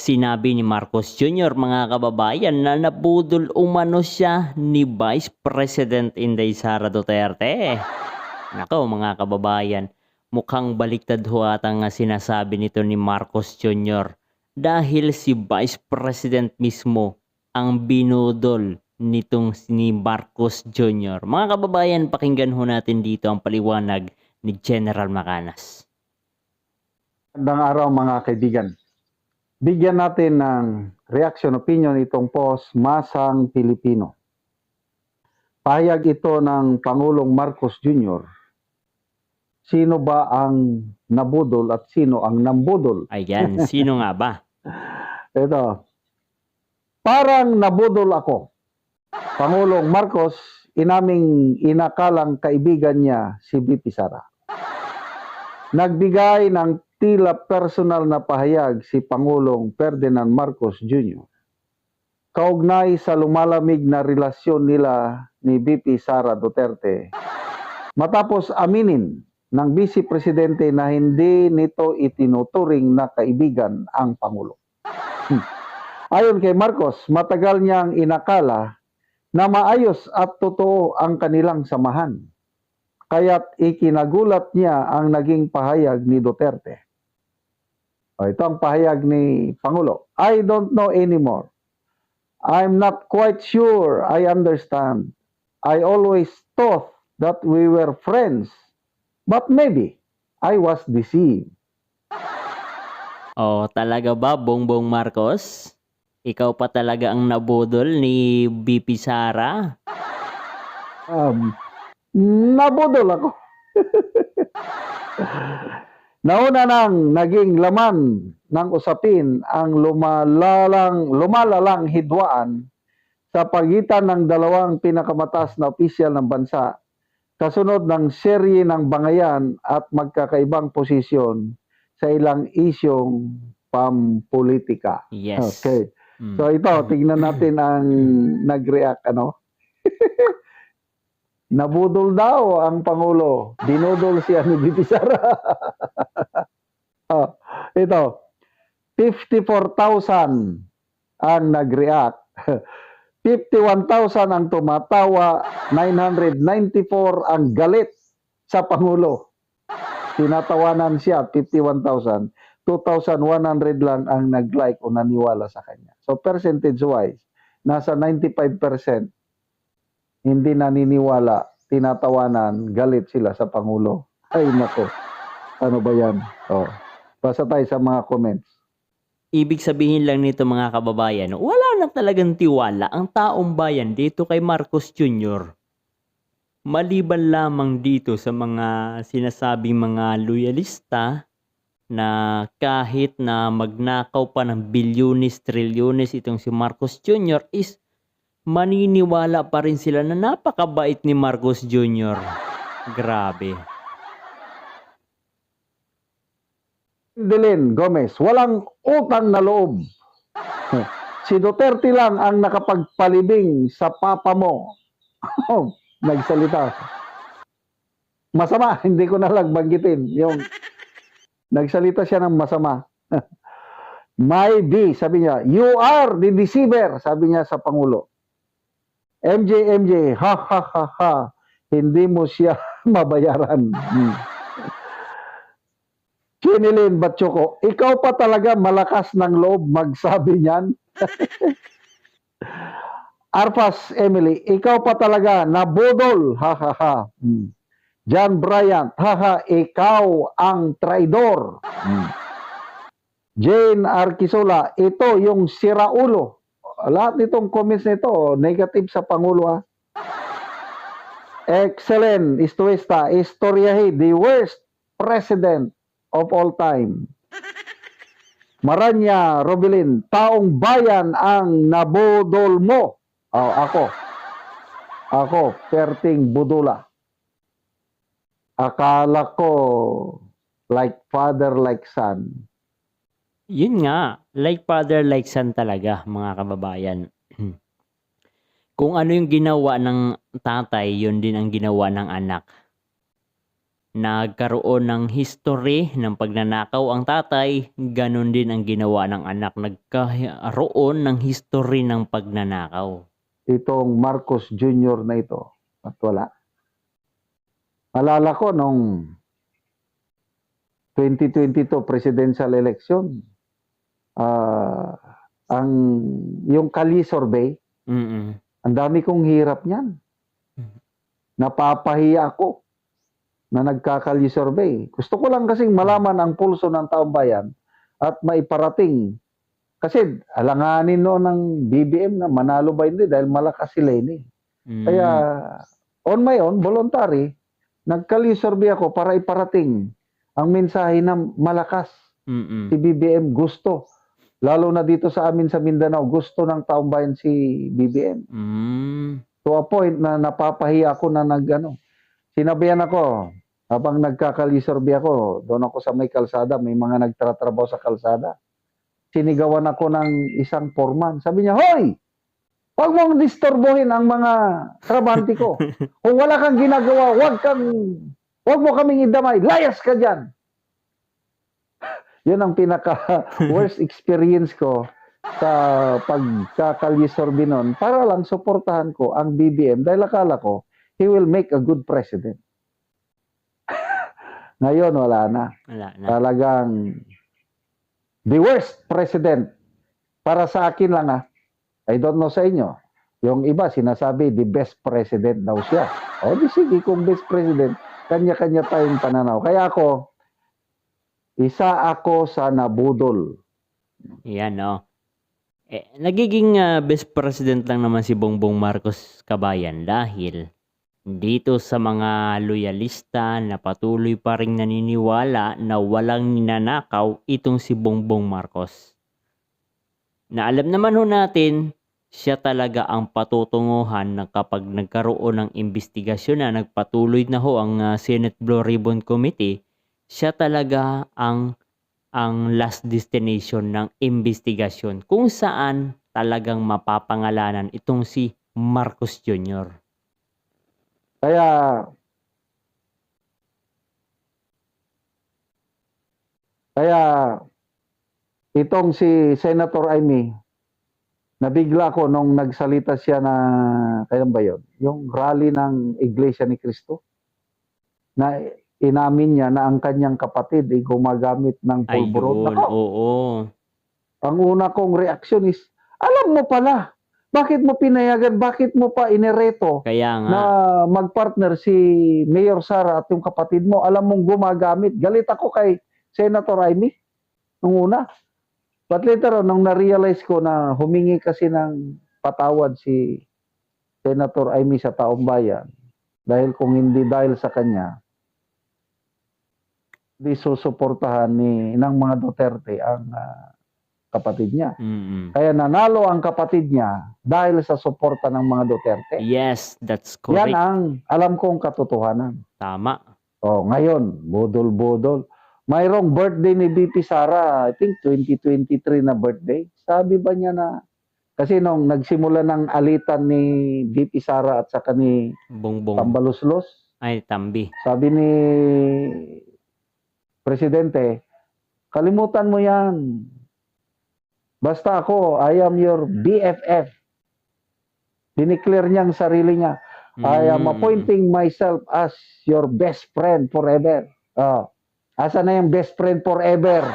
Sinabi ni Marcos Jr. mga kababayan na nabudol umano siya ni Vice President Inday Sara Duterte. Nako mga kababayan, mukhang baliktad ho ata nga sinasabi nito ni Marcos Jr. dahil si Vice President mismo ang binudol nitong ni Marcos Jr. Mga kababayan, pakinggan ho natin dito ang paliwanag ni General Macanas. Magandang araw mga kaibigan. Bigyan natin ng reaction opinion itong post Masang Pilipino. Pahayag ito ng Pangulong Marcos Jr. Sino ba ang nabudol at sino ang nambudol? Ayan, sino nga ba? Ito, parang nabudol ako. Pangulong Marcos, inaming inakalang kaibigan niya si VP Sara. Nagbigay ng tila personal na pahayag si Pangulong Ferdinand Marcos Jr. Kaugnay sa lumalamig na relasyon nila ni VP Sara Duterte. Matapos aminin ng Vice Presidente na hindi nito itinuturing na kaibigan ang Pangulo. Ayon kay Marcos, matagal niyang inakala na maayos at totoo ang kanilang samahan. Kaya't ikinagulat niya ang naging pahayag ni Duterte. Ito ang pahayag ni Pangulo. I don't know anymore. I'm not quite sure I understand. I always thought that we were friends. But maybe I was deceived. Oh, talaga ba, Bongbong Marcos? Ikaw pa talaga ang nabudol ni VP Sara? Nabudol ako. Nauna nang naging laman ng usapin ang lumalalang hidwaan sa pagitan ng dalawang pinakamataas na opisyal ng bansa kasunod ng serye ng bangayan at magkakaibang posisyon sa ilang isyong pampolitika. Yes. Okay. So ito, tignan natin ang nag-react, Nabudol daw ang Pangulo. Dinudol siya ni VP Sara. Ito, 54,000 ang nag-react. 51,000 ang tumatawa. 994 ang galit sa Pangulo. Tinatawanan siya, 51,000. 2,100 lang ang nag-like o naniwala sa kanya. So percentage-wise, nasa 95%. Hindi naniniwala, tinatawanan, galit sila sa Pangulo. Ay nako, ano ba yan? Basa tayo sa mga comments. Ibig sabihin lang nito mga kababayan, wala na talagang tiwala ang taong bayan dito kay Marcos Jr. Maliban lamang dito sa mga sinasabing mga loyalista na kahit na magnakaw pa ng bilyones, trilyones itong si Marcos Jr. is maniniwala pa rin sila na napakabait ni Marcos Jr. Grabe. Delin Gomez, walang utang na loob. Si Duterte lang ang nakapagpalibing sa papa mo. Nagsalita. Masama, hindi ko na lang banggitin. Yung nagsalita siya ng masama. Maybe, sabi niya, you are the deceiver, sabi niya sa Pangulo. MJ, ha ha ha ha, hindi mo siya mabayaran. Chinilin Batchoko, ikaw pa talaga malakas ng loob magsabi niyan. Arpas Emily, ikaw pa talaga nabudol, ha ha ha. John Bryant, haha, ikaw ang traidor. Jane Arquisola, ito yung siraulo. Lahat nitong comments nito, negative sa Pangulo. Excellent, Istuesta, istoryahi, the worst president of all time. Maranya Robilin, taong bayan ang nabudol mo. Ako, Perting Budula. Akala ko like father, like son. Yun nga, like father, like son talaga, mga kababayan. Kung ano yung ginawa ng tatay, yun din ang ginawa ng anak. Nagkaroon ng history ng pagnanakaw ang tatay, ganun din ang ginawa ng anak. Nagkaroon ng history ng pagnanakaw. Itong Marcos Jr. na ito. At wala. Alala ko nung 2022 presidential election, yung Kali survey, Mm. ang dami kong hirap niyan. Napapahiya ako na nagkakali survey. Gusto ko lang kasing malaman ang pulso ng taong bayan at maiparating. Kasi alanganin noon ng BBM na manalo ba hindi dahil malakas si Leni. Kaya on my own, voluntary, nagkali survey ako para iparating ang mensahe na malakas. Si BBM gusto. Lalo na dito sa amin sa Mindanao, gusto ng taong bayan si BBM. To a point na napapahiya ako na sinabihan ako, habang nagkakalisurvey ako, doon ako sa may kalsada, may mga nagtatrabaho sa kalsada. Sinigawan ako ng isang foreman. Sabi niya, "Hoy! Huwag mong disturbohin ang mga trabante ko. Kung wala kang ginagawa, huwag mo kaming idamay. Layas ka dyan." Yun ang pinaka-worst experience ko sa pagkakalisurvey noon para lang suportahan ko ang BBM dahil akala ko he will make a good president. Ngayon, wala na. Wala na. Talagang the worst president. Para sa akin lang I don't know sa inyo. Yung iba sinasabi the best president daw siya. O di sige, kung best president, kanya-kanya tayong pananaw. Kaya isa ako sa nabudol. Yan, no? Nagiging best president lang naman si Bongbong Marcos Kabayan dahil dito sa mga loyalista na patuloy pa ring naniniwala na walang ninanakaw itong si Bongbong Marcos. Na alam naman ho natin, siya talaga ang patutunguhan na kapag nagkaroon ng investigasyon na nagpatuloy na ho ang Senate Blue Ribbon Committee, siya talaga ang last destination ng investigasyon kung saan talagang mapapangalanan itong si Marcos Jr. Kaya itong si Senator Amy, nabigla ko nung nagsalita siya na, kailan ba yun? Yung rally ng Iglesia ni Cristo. Na inamin niya na ang kanyang kapatid ay gumagamit ng pulburon. Ayun, oo. Ang una kong reaksyon is, alam mo pala, bakit mo pinayagan, bakit mo pa inireto Kaya nga. na magpartner si Mayor Sara at yung kapatid mo, alam mong gumagamit. Galit ako kay Senator Amy nung una. But later on, nung na-realize ko na humingi kasi ng patawad si Senator Amy sa taong bayan, dahil kung hindi dahil sa kanya, di susuportahan ng mga Duterte ang kapatid niya. Kaya nanalo ang kapatid niya dahil sa suporta ng mga Duterte. Yes, that's correct. Yan ang alam kong katotohanan. Tama. Ngayon, budol-budol. Mayroong birthday ni BP Sara, I think 2023 na birthday. Sabi ba niya na, kasi nung nagsimula ng alitan ni BP Sara at saka ni Bongbong. Tambaluslos, Ay, Tambi. sabi ni Presidente, kalimutan mo yan. Basta ako, I am your BFF. Dineclare niya ang sarili niya. I am appointing myself as your best friend forever. Asa na yung best friend forever?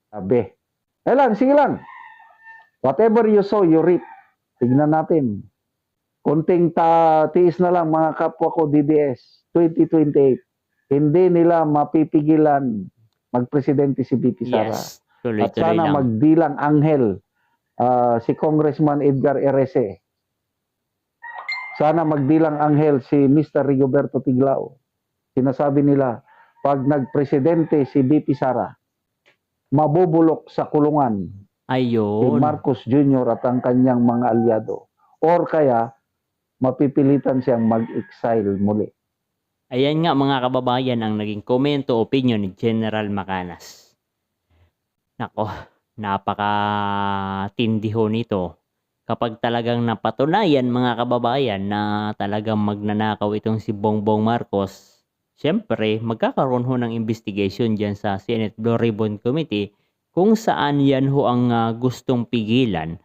Sabi. Sige lang. Whatever you sow, you reap. Tignan natin. Kunting tiis na lang mga kapwa ko DDS 2028. Hindi nila mapipigilan magpresidente si BP Sara. Yes. At Tuloy-tuloy sana lang. magdilang anghel si Congressman Edgar Erese. Sana magdilang anghel si Mr. Rigoberto Tiglao. Sinasabi nila, pag nagpresidente si BP Sara, mabubulok sa kulungan si Ayun. Marcos Jr. at ang kanyang mga alyado. Or kaya, mapipilitan siyang mag-exile muli. Ayan nga mga kababayan ang naging komento opinion ni General Macanas. Nako, napaka-tindi ho nito. kapag talagang napatunayan mga kababayan na talagang magnanakaw itong si Bongbong Marcos, siyempre magkakaroon ho ng investigation dyan sa Senate Blue Ribbon Committee kung saan yan ho ang gustong pigilan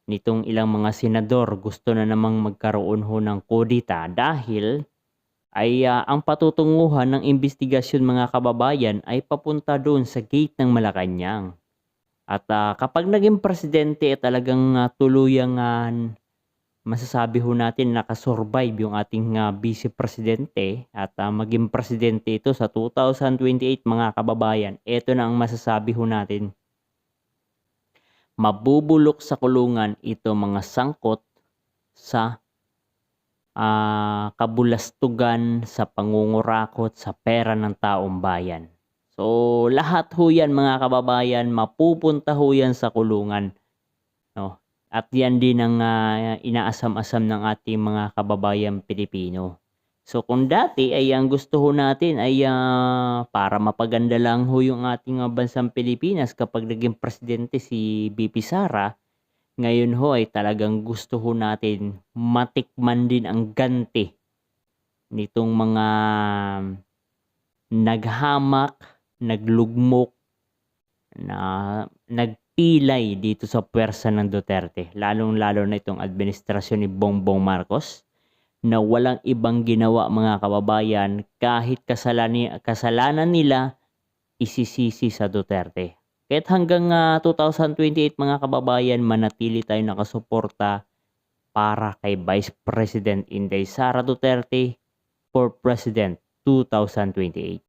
nitong ilang mga senador. Gusto na namang magkaroon ho ng kudita dahil ay ang patutunguhan ng investigasyon mga kababayan ay papunta doon sa gate ng Malacanang. At kapag naging presidente talagang tuluyang masasabi ho natin nakasurvive yung ating vice presidente at maging presidente ito sa 2028 mga kababayan. Ito na ang masasabi ho natin. Mabubulok sa kulungan ito mga sangkot sa kabulastugan, sa pangungurakot sa pera ng taong bayan. So, lahat ho yan mga kababayan, mapupunta ho yan sa kulungan. No? At yan din ang inaasam-asam ng ating mga kababayan Pilipino. So, kung dati ay ang gusto ho natin ay para mapaganda lang ho yung ating bansang Pilipinas kapag naging presidente si BP Sara, ngayon ho ay talagang gusto ho natin matikman din ang ganti nitong mga naghamak, naglugmok, na nagpilay dito sa puwersa ng Duterte. Lalong-lalo na itong administrasyon ni Bongbong Marcos na walang ibang ginawa mga kababayan kahit kasalanan nila isisisi sa Duterte. Kahit hanggang 2028 mga kababayan, manatili tayo nakasuporta para kay Vice President Inday Sara Duterte for President 2028.